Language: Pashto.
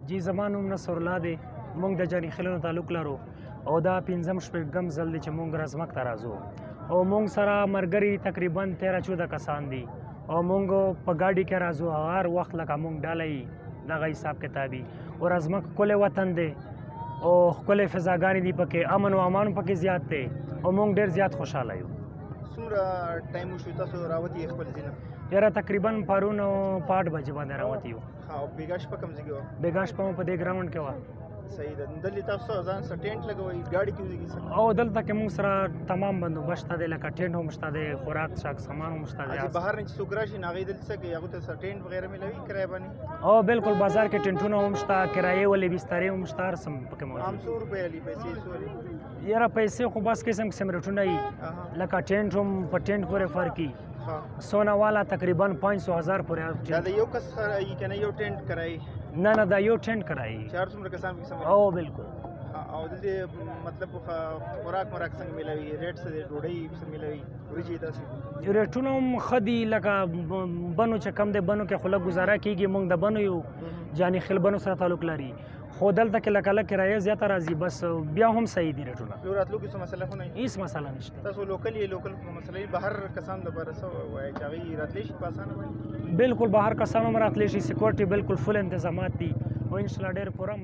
جی زما نوم نصر الله دی. موږ د جاني خیلونو تعلق لرو او دا 5م شپږم ځل دی چې موږ رزمک ته راځو او موږ سره ملګري تقریبا 13-14 کسان دي او موږ په ګاډي کې راځو. هر وخت لکه موږ ډله یې دغه حساب کتابي او رزمک ښکلی وطن دی او ښکلې فضاګانې دي پکې، امن و امان پکې زیات دی او موږ ډېر زیات خوشحاله یو. څومره ټایم وشو تاسو راوتي خپل ځای نه؟ یاره تقریبا پرون په 8 بجې باندې راوتي یو. او بیګا شپه کوم ځای کې وه؟ بیګا شپه مو په دې ګراوند کې وه. صحیح ده. دلته تاسو ځان سره ټینټ لګوئ، ګاډي کې وزګي؟ او دلته کې موږ سره تمام بندوبست دی، لکه ټینټ هم شته دی، خوراک څښاک سامان هم شته دی. بهر نه چې څوک راشي نو هغوی دلته څه کوي؟ هغوی ته سره ټینټ وغیره میلوي کرایه باندې؟ او بالکل بازار کې ټینټونه هم شته، کرایې ولې بسترې هم شته، هر څه پکې موجود. عام 100 روپۍ علي پیسې څو علي؟ یاره پیسې خو بس قسم قسم ریټونه وي، لکه ټینټ هم په ټینټ پورې فرق وي. سونا والا تقریبا 500,000 پورې. دا د یو کس سره یي که نه یو ټینټ کرایي؟ نه نه دا یو ټینټ کرایي. چار څومره کسان پکې سموي؟ او بالکل. او دلته مطلب خوراک موراک څنګه میلوي؟ ریټ څه دی؟ ډوډۍ څه میلوي؟ وریجې داسې ریټونه هم ښه دي، لکه بنو چې کم دی بنو کې خو لږ گزاره کېږي. موږ د بنو یو جاني خیل بنو سره تعلق لري، خو دلته کې لکه لږ کرایه زیاته راځي، بس بیا هم صحیح دي ریټونه. نو راتلو کې څه مسله خو نه وي؟ هېڅ مسله نشته. تاسو لوکل یې؟ لوکل مسله یې بهر کسان دپاره څه وایي چې هغوی راتلی شي په اسانه باندې؟ بالکل بهر کسان هم راتلی شي، سیکورټي بالکل فل انتظامات دي او انشاءالله ډېر پوره